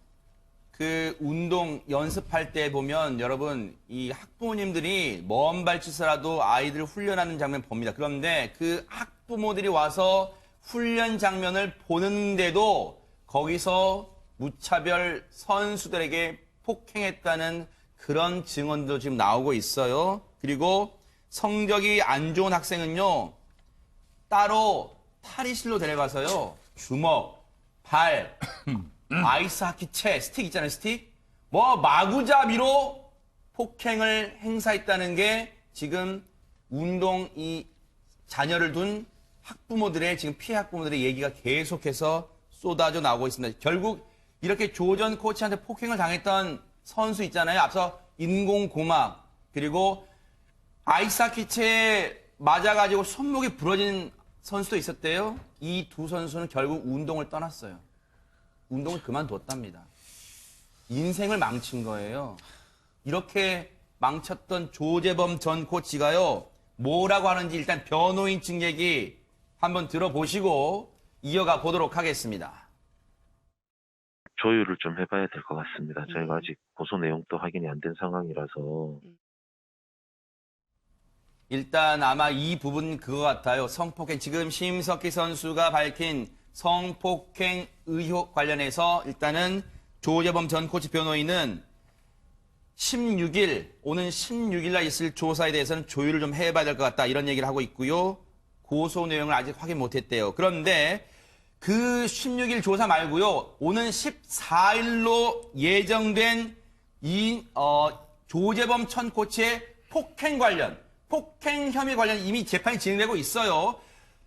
그 운동 연습할 때 보면 여러분, 이 학부모님들이 먼 발치서라도 아이들 훈련하는 장면 봅니다. 그런데 그 학부모들이 와서 훈련 장면을 보는데도 거기서 무차별 선수들에게 폭행했다는 그런 증언도 지금 나오고 있어요. 그리고 성적이 안 좋은 학생은요, 따로 탈의실로 데려가서요, 주먹, 발, 아이스 하키채, 스틱 있잖아요, 스틱. 마구잡이로 폭행을 행사했다는 게 지금 운동 이 자녀를 둔 학부모들의 지금 피해 학부모들의 얘기가 계속해서 쏟아져 나오고 있습니다. 결국 이렇게 조전 코치한테 폭행을 당했던 선수 있잖아요. 앞서 인공고막 그리고 아이스하키채에 맞아가지고 손목이 부러진 선수도 있었대요. 이 두 선수는 결국 운동을 떠났어요. 운동을 그만뒀답니다. 인생을 망친 거예요. 이렇게 망쳤던 조재범 전 코치가요. 뭐라고 하는지 일단 변호인 측 얘기 한번 들어보시고 이어가 보도록 하겠습니다. 조율을 좀 해봐야 될 것 같습니다. 저희가 아직 고소 내용도 확인이 안 된 상황이라서. 일단 아마 이 부분 그거 같아요. 성폭행, 지금 심석희 선수가 밝힌 성폭행 의혹 관련해서 일단은 조재범 전 코치 변호인은 16일, 오는 16일 날 있을 조사에 대해서는 조율을 좀 해봐야 될 것 같다. 이런 얘기를 하고 있고요. 고소 내용을 아직 확인 못했대요. 그런데 그 16일 조사 말고요. 오는 14일로 예정된 조재범 전 코치의 폭행 혐의 관련 이미 재판이 진행되고 있어요.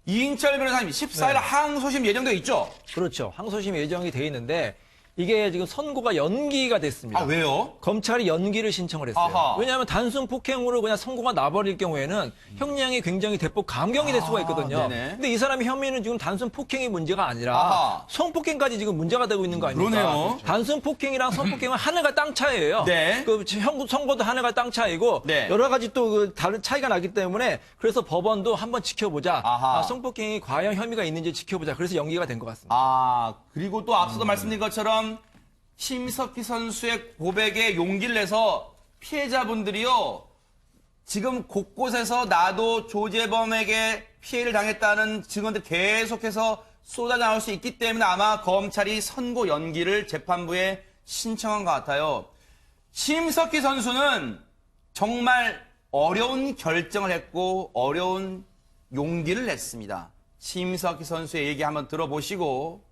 이인철 변호사님, 14일 항소심 예정되어 있죠? 그렇죠. 항소심 예정이 돼 있는데 이게 지금 선고가 연기가 됐습니다. 아, 왜요? 검찰이 연기를 신청을 했어요. 아하. 왜냐하면 단순 폭행으로 그냥 선고가 나버릴 경우에는 형량이 굉장히 대폭 감경이 될 수가 있거든요. 네네. 근데 이 사람의 혐의는 지금 단순 폭행이 문제가 아니라 아하. 성폭행까지 지금 문제가 되고 있는 거 아닙니까? 그러네요. 단순 폭행이랑 성폭행은 하늘과 땅 차이예요. 네. 그 선고도 하늘과 땅 차이고 네. 여러 가지 또 그 다른 차이가 나기 때문에 그래서 법원도 한번 지켜보자. 아하. 성폭행이 과연 혐의가 있는지 지켜보자. 그래서 연기가 된 것 같습니다. 그리고 또 앞서도 말씀드린 것처럼 심석희 선수의 고백에 용기를 내서 피해자분들이요. 지금 곳곳에서 나도 조재범에게 피해를 당했다는 증언들 계속해서 쏟아 나올 수 있기 때문에 아마 검찰이 선고 연기를 재판부에 신청한 것 같아요. 심석희 선수는 정말 어려운 결정을 했고 어려운 용기를 냈습니다. 심석희 선수의 얘기 한번 들어보시고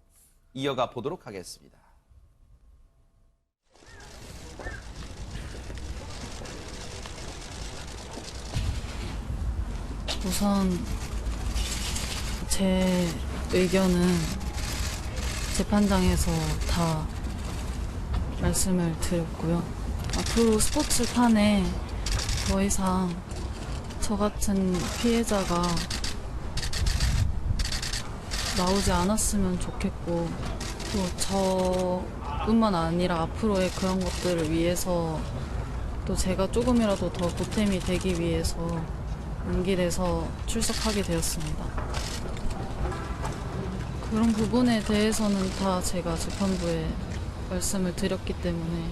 이어가 보도록 하겠습니다. 우선 제 의견은 재판장에서 다 말씀을 드렸고요. 앞으로 스포츠판에 더 이상 저 같은 피해자가 나오지 않았으면 좋겠고, 또 저뿐만 아니라 앞으로의 그런 것들을 위해서 또 제가 조금이라도 더 보탬이 되기 위해서 용기 내서 출석하게 되었습니다. 그런 부분에 대해서는 다 제가 재판부에 말씀을 드렸기 때문에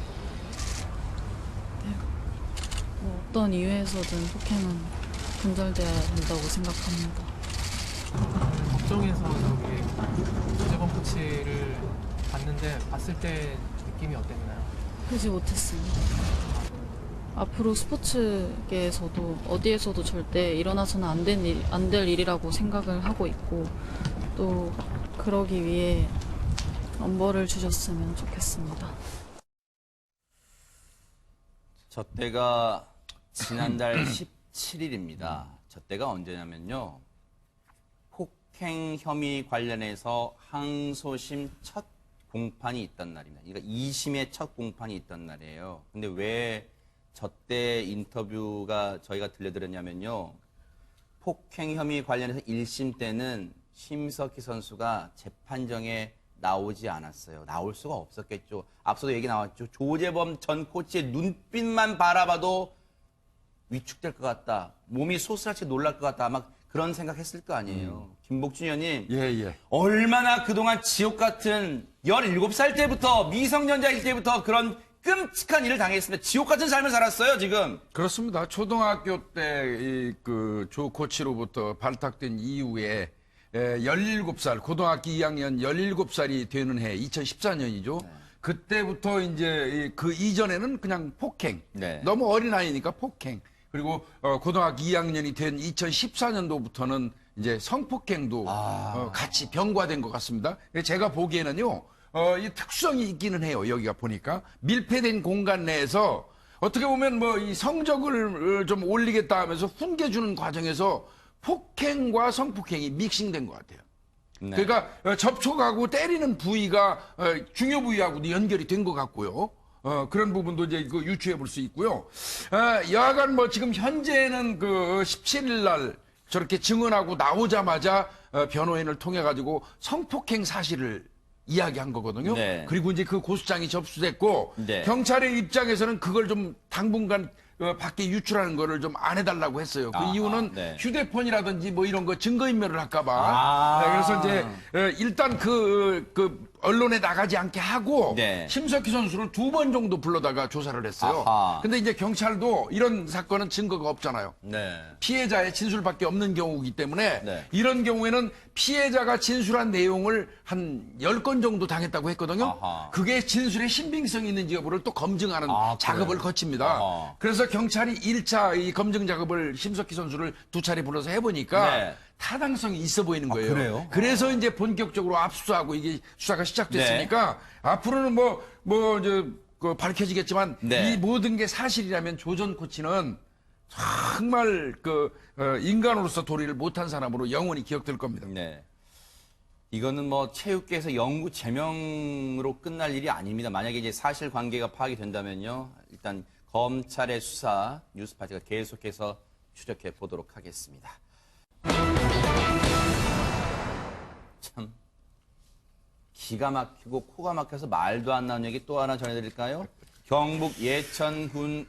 뭐 어떤 이유에서든 폭행은 근절돼야 된다고 생각합니다. 법정에서 저기 조재범 코치를 봤는데 봤을 때 느낌이 어땠나요? 보지 못했습니다. 앞으로 스포츠계에서도 어디에서도 절대 일어나서는 안 될 일이라고 생각을 하고 있고, 또 그러기 위해 엄벌을 주셨으면 좋겠습니다. 저 때가 지난달 17일입니다. 저 때가 언제냐면요. 폭행 혐의 관련해서 항소심 첫 공판이 있던 날입니다. 그러니까 2심의 첫 공판이 있던 날이에요. 근데 왜 저 때 인터뷰가 저희가 들려드렸냐면요. 폭행 혐의 관련해서 1심 때는 심석희 선수가 재판정에 나오지 않았어요. 나올 수가 없었겠죠. 앞서도 얘기 나왔죠. 조재범 전 코치의 눈빛만 바라봐도 위축될 것 같다. 몸이 소스라치 놀랄 것 같다. 아마 그런 생각했을 거 아니에요. 김복준 의원님. 예. 얼마나 그동안 지옥 같은 17살 때부터 미성년자일 때부터 그런 끔찍한 일을 당했습니다. 지옥 같은 삶을 살았어요, 지금. 그렇습니다. 초등학교 때 조 코치로부터 발탁된 이후에 17살, 고등학교 2학년 17살이 되는 해, 2014년이죠. 네. 그때부터 이제 그 이전에는 그냥 폭행. 네. 너무 어린아이니까 폭행. 그리고 고등학교 2학년이 된 2014년도부터는 이제 성폭행도 같이 병과된 것 같습니다. 제가 보기에는요, 이 특성이 있기는 해요. 여기가 보니까 밀폐된 공간 내에서 어떻게 보면 뭐 이 성적을 좀 올리겠다 하면서 훈계주는 과정에서 폭행과 성폭행이 믹싱된 것 같아요. 네. 그러니까 접촉하고 때리는 부위가 중요 부위하고도 연결이 된 것 같고요. 그런 부분도 이제 그 유추해 볼 수 있고요. 여하간 뭐 지금 현재는 그 17일 날 저렇게 증언하고 나오자마자 변호인을 통해 가지고 성폭행 사실을 이야기한 거거든요. 네. 그리고 이제 그 고소장이 접수됐고 네. 경찰의 입장에서는 그걸 좀 당분간 밖에 유출하는 거를 좀 안 해달라고 했어요. 그 이유는 네. 휴대폰이라든지 뭐 이런 거 증거인멸을 할까봐. 네, 그래서 이제 일단 그 언론에 나가지 않게 하고 네. 심석희 선수를 2번 정도 불러다가 조사를 했어요. 아하. 근데 이제 경찰도 이런 사건은 증거가 없잖아요. 네. 피해자의 진술밖에 없는 경우이기 때문에 네. 이런 경우에는 피해자가 진술한 내용을 한 10건 정도 당했다고 했거든요. 아하. 그게 진술의 신빙성이 있는지 여부를 또 검증하는 작업을 거칩니다. 아하. 그래서 경찰이 1차 이 검증 작업을 심석희 선수를 2차례 불러서 해보니까 네. 타당성이 있어 보이는 거예요. 그래요? 그래서 이제 본격적으로 압수하고 이게 수사가 시작됐으니까 네. 앞으로는 그 밝혀지겠지만 네. 이 모든 게 사실이라면 조 전 코치는 정말 인간으로서 도리를 못한 사람으로 영원히 기억될 겁니다. 네. 이거는 뭐 체육계에서 영구 제명으로 끝날 일이 아닙니다. 만약에 이제 사실관계가 파악이 된다면요. 일단 검찰의 수사 뉴스파티가 계속해서 추적해 보도록 하겠습니다. 참 기가 막히고 코가 막혀서 말도 안 나오는 얘기 또 하나 전해드릴까요? 경북 예천군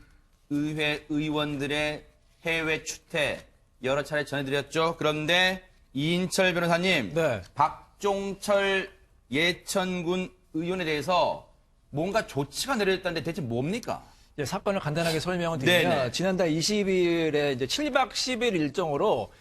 의회 의원들의 해외 추태 여러 차례 전해드렸죠. 그런데 이인철 변호사님, 네. 박종철 예천군 의원에 대해서 뭔가 조치가 내려졌다는데 대체 뭡니까? 예, 사건을 간단하게 설명을 드리면 네네. 지난달 20일에 이제 7박 10일 일정으로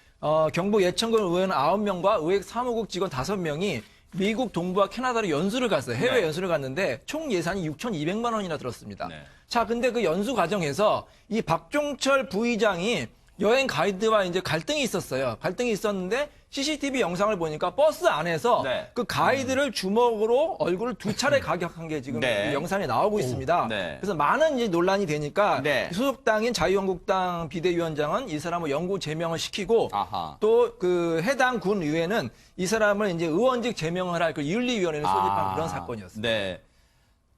경북 예천군 의원 9명과 의회 사무국 직원 5명이 미국 동부와 캐나다로 연수를 갔어요. 해외 네. 연수를 갔는데 총 예산이 6,200만 원이나 들었습니다. 네. 자, 근데 그 연수 과정에서 이 박종철 부의장이 여행 가이드와 이제 갈등이 있었어요. 갈등이 있었는데 CCTV 영상을 보니까 버스 안에서 네. 그 가이드를 주먹으로 얼굴을 2차례 가격한 게 지금 네. 이 영상에 나오고 있습니다. 네. 그래서 많은 이제 논란이 되니까 네. 소속당인 자유한국당 비대위원장은 이 사람을 영구 제명을 시키고 아하. 또 그 해당 군 의회는 이 사람을 이제 의원직 제명을 할 그 윤리위원회를 소집한 그런 사건이었습니다. 네.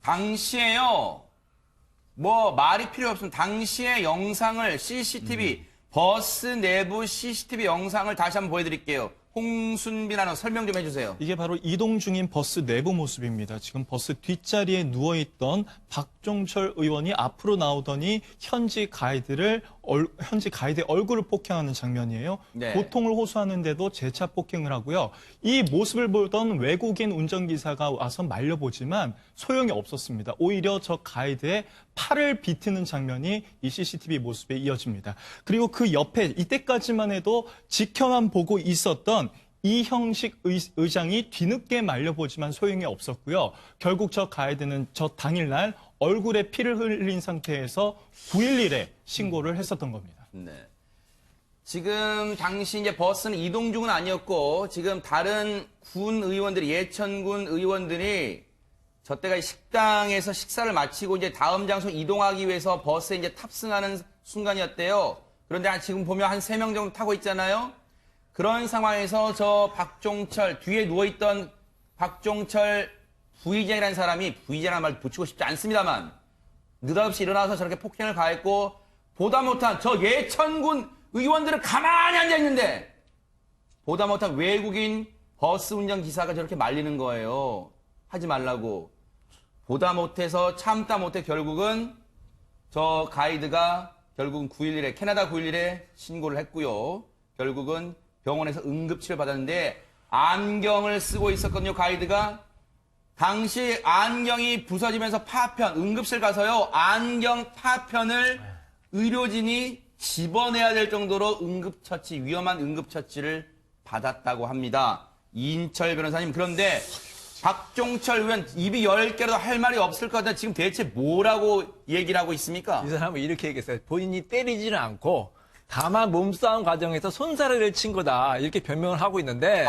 당시에요. 뭐 말이 필요 없으면 당시의 영상을 CCTV 버스 내부 CCTV 영상을 다시 한번 보여드릴게요. 홍순빈 아나운서 설명 좀 해주세요. 이게 바로 이동 중인 버스 내부 모습입니다. 지금 버스 뒷자리에 누워있던 박종철 의원이 앞으로 나오더니 현지 가이드의 얼굴을 폭행하는 장면이에요. 네. 고통을 호소하는데도 재차 폭행을 하고요. 이 모습을 보던 외국인 운전기사가 와서 말려보지만 소용이 없었습니다. 오히려 저 가이드의 팔을 비트는 장면이 이 CCTV 모습에 이어집니다. 그리고 그 옆에 이때까지만 해도 지켜만 보고 있었던 이형식 의장이 뒤늦게 말려보지만 소용이 없었고요. 결국 저 가이드는 저 당일날 얼굴에 피를 흘린 상태에서 911에 신고를 했었던 겁니다. 네. 지금 당시 이제 버스는 이동 중은 아니었고 지금 다른 군 의원들이 예천군 의원들이 저때가 식당에서 식사를 마치고 이제 다음 장소 이동하기 위해서 버스에 이제 탑승하는 순간이었대요. 그런데 지금 보면 한 3명 정도 타고 있잖아요. 그런 상황에서 저 박종철, 뒤에 누워있던 박종철 부의장이라는 사람이, 부의장이라는 말 붙이고 싶지 않습니다만, 느닷없이 일어나서 저렇게 폭행을 가했고, 보다 못한 저 예천군 의원들은 가만히 앉아있는데, 보다 못한 외국인 버스 운전기사가 저렇게 말리는 거예요. 하지 말라고. 보다 못해서 참다 못해 결국은 저 가이드가 결국은 911에, 캐나다 911에 신고를 했고요. 결국은 병원에서 응급치료를 받았는데 안경을 쓰고 있었거든요, 가이드가. 당시 안경이 부서지면서 파편, 응급실 가서요, 안경 파편을 의료진이 집어내야 될 정도로 응급처치, 위험한 응급처치를 받았다고 합니다. 이인철 변호사님, 그런데 박종철 의원 입이 10개라도 할 말이 없을 것 같은데 지금 대체 뭐라고 얘기를 하고 있습니까? 이 사람은 이렇게 얘기했어요. 본인이 때리지는 않고 다만 몸싸움 과정에서 손사래를 친 거다. 이렇게 변명을 하고 있는데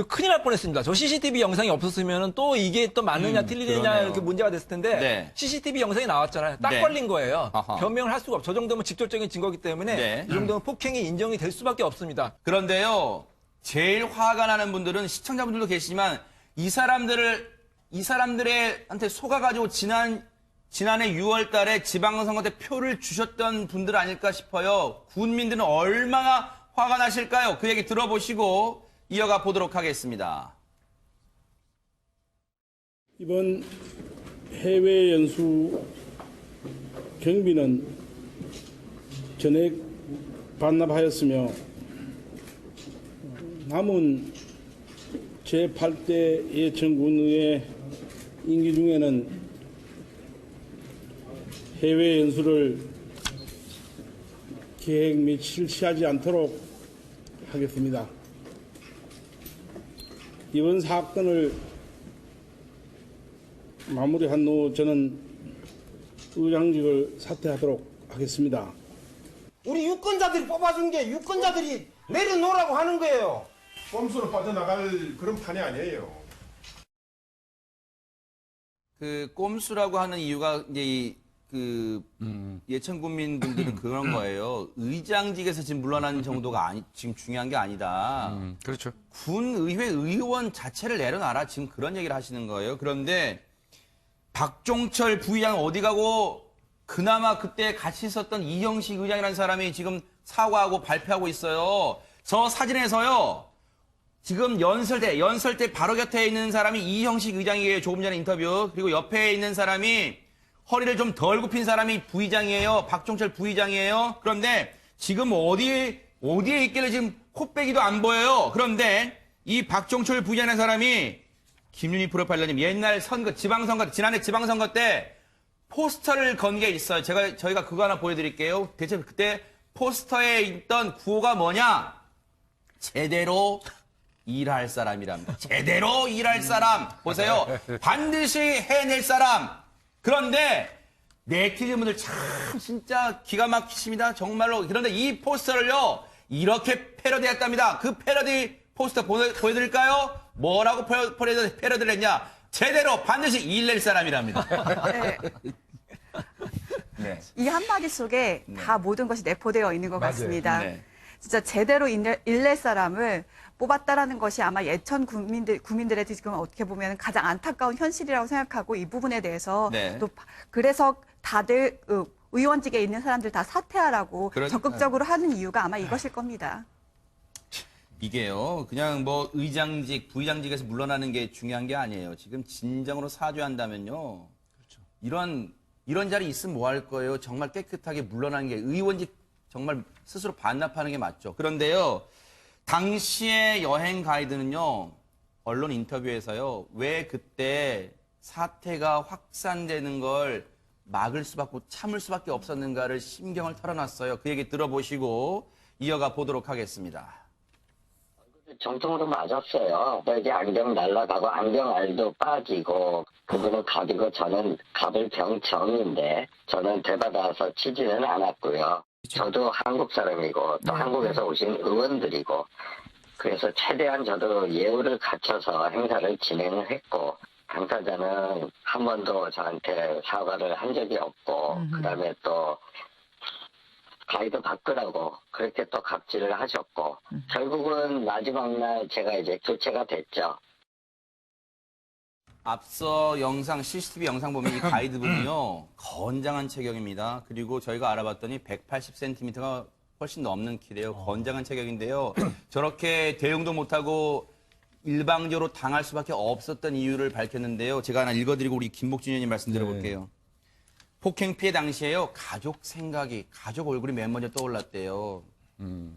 큰일 날 뻔했습니다. 저 CCTV 영상이 없었으면 또 이게 또 맞느냐 틀리느냐 그러네요. 이렇게 문제가 됐을 텐데 네. CCTV 영상이 나왔잖아요. 딱 네. 걸린 거예요. 아하. 변명을 할 수가 없어. 저 정도면 직접적인 증거이기 때문에 네. 이 정도면 폭행이 인정이 될 수밖에 없습니다. 그런데요, 제일 화가 나는 분들은 시청자분들도 계시지만 이 사람들한테 속아가지고 지난해 6월 달에 지방선거 때 표를 주셨던 분들 아닐까 싶어요. 군민들은 얼마나 화가 나실까요? 그 얘기 들어보시고 이어가 보도록 하겠습니다. 이번 해외 연수 경비는 전액 반납하였으며 남은 제8대 예천군의 임기 중에는 해외 연수를 계획 및 실시하지 않도록 하겠습니다. 이번 사건을 마무리한 후 저는 의장직을 사퇴하도록 하겠습니다. 우리 유권자들이 뽑아준 게 유권자들이 내려놓으라고 하는 거예요. 꼼수로 빠져나갈 그런 판이 아니에요. 그 꼼수라고 하는 이유가 이제 예천 국민분들은 그런 거예요. 의장직에서 지금 물러나는 정도가 지금 중요한 게 아니다. 그렇죠. 군의회 의원 자체를 내려놔라. 지금 그런 얘기를 하시는 거예요. 그런데 박종철 부의장 어디 가고 그나마 그때 같이 있었던 이형식 의장이라는 사람이 지금 사과하고 발표하고 있어요. 저 사진에서요. 지금 연설대 바로 곁에 있는 사람이 이형식 의장이에요. 조금 전에 인터뷰. 그리고 옆에 있는 사람이 허리를 좀 덜 굽힌 사람이 부의장이에요. 박종철 부의장이에요. 그런데 지금 어디에 있길래 지금 코빼기도 안 보여요. 그런데 이 박종철 부의장이라는 사람이 김윤희 프로파일러님 옛날 지난해 지방선거 때 포스터를 건 게 있어요. 저희가 그거 하나 보여드릴게요. 대체 그때 포스터에 있던 구호가 뭐냐? 제대로 일할 사람이랍니다. 제대로 일할 사람. 보세요. 반드시 해낼 사람. 그런데 네티즌분들 참 진짜 기가 막히십니다. 정말로. 그런데 이 포스터를요. 이렇게 패러디했답니다. 그 패러디 포스터 보여드릴까요? 뭐라고 패러디를 했냐? 제대로 반드시 일낼 사람이랍니다. 네. 네. 이 한마디 속에 다 모든 것이 내포되어 있는 것 맞아요. 같습니다. 네. 진짜 제대로 일낼 사람을 뽑았다라는 것이 아마 예천 국민들의 지금 어떻게 보면 가장 안타까운 현실이라고 생각하고 이 부분에 대해서 네. 또 그래서 다들 의원직에 있는 사람들 다 사퇴하라고 적극적으로 하는 이유가 아마 이것일 겁니다. 이게요, 그냥 뭐 의장직, 부의장직에서 물러나는 게 중요한 게 아니에요. 지금 진정으로 사죄한다면요. 이런 자리 있으면 뭐 할 거예요? 정말 깨끗하게 물러나는 게 의원직 정말 스스로 반납하는 게 맞죠. 그런데요, 당시의 여행 가이드는요, 언론 인터뷰에서요, 왜 그때 사태가 확산되는 걸 막을 수밖에, 참을 수밖에 없었는가를 심경을 털어놨어요. 그 얘기 들어보시고 이어가 보도록 하겠습니다. 정통으로 맞았어요. 이제 안경 날라가고 안경알도 빠지고 그분은 갑이고 저는 갑을 병정인데 저는 되받아서 치지는 않았고요. 저도 한국 사람이고 또 한국에서 오신 의원들이고 그래서 최대한 저도 예우를 갖춰서 행사를 진행을 했고 당사자는 한 번도 저한테 사과를 한 적이 없고 그다음에 또 가이드 바꾸라고 그렇게 또 갑질을 하셨고 결국은 마지막 날 제가 이제 교체가 됐죠. 앞서 영상, CCTV 영상 보면 이 가이드분이요, 건장한 체격입니다. 그리고 저희가 알아봤더니 180cm가 훨씬 넘는 키래요. 건장한 체격인데요. 저렇게 대응도 못하고 일방적으로 당할 수밖에 없었던 이유를 밝혔는데요. 제가 하나 읽어드리고 우리 김복준 의원님 말씀 드려볼게요. 폭행 피해 당시에요, 가족 생각이, 가족 얼굴이 맨 먼저 떠올랐대요.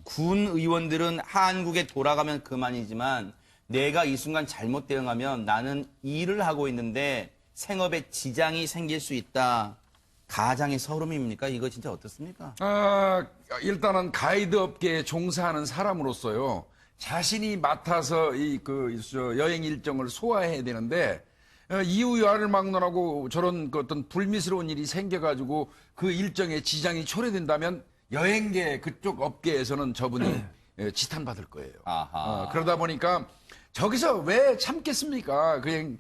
군 의원들은 한국에 돌아가면 그만이지만 내가 이 순간 잘못 대응하면 나는 일을 하고 있는데 생업에 지장이 생길 수 있다. 가장의 서름입니까? 이거 진짜 어떻습니까? 일단은 가이드 업계에 종사하는 사람으로서요, 자신이 맡아서 여행 일정을 소화해야 되는데, 이유야를 막론하고 저런 어떤 불미스러운 일이 생겨가지고 그 일정에 지장이 초래된다면 여행계 그쪽 업계에서는 저분이 지탄받을 거예요. 그러다 보니까 저기서 왜 참겠습니까? 그냥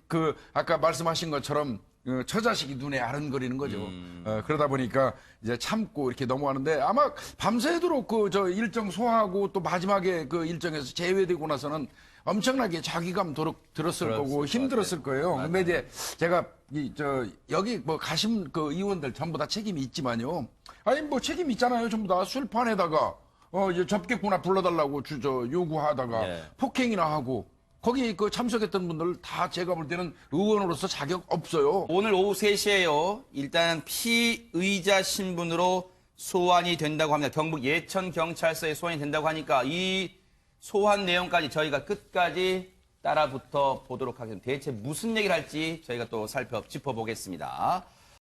아까 말씀하신 것처럼 처자식이 눈에 아른거리는 거죠. 그러다 보니까 이제 참고 이렇게 넘어가는데 아마 밤새도록 저 일정 소화하고 또 마지막에 그 일정에서 제외되고 나서는 엄청나게 자괴감 들었을 거고 힘들었을 거예요. 근데 이제 제가 여기 뭐 가신 그 의원들 전부 다 책임이 있지만요. 아니 뭐 책임 있잖아요. 전부 다 술판에다가 이제 접객구나 불러달라고 요구하다가 폭행이나 하고 거기 참석했던 분들 다 제가 볼 때는 의원으로서 자격 없어요. 오늘 오후 3시에요. 일단 피의자 신분으로 소환이 된다고 합니다. 경북 예천경찰서에 소환이 된다고 하니까 이 소환 내용까지 저희가 끝까지 따라붙어 보도록 하겠습니다. 대체 무슨 얘기를 할지 저희가 또 짚어보겠습니다.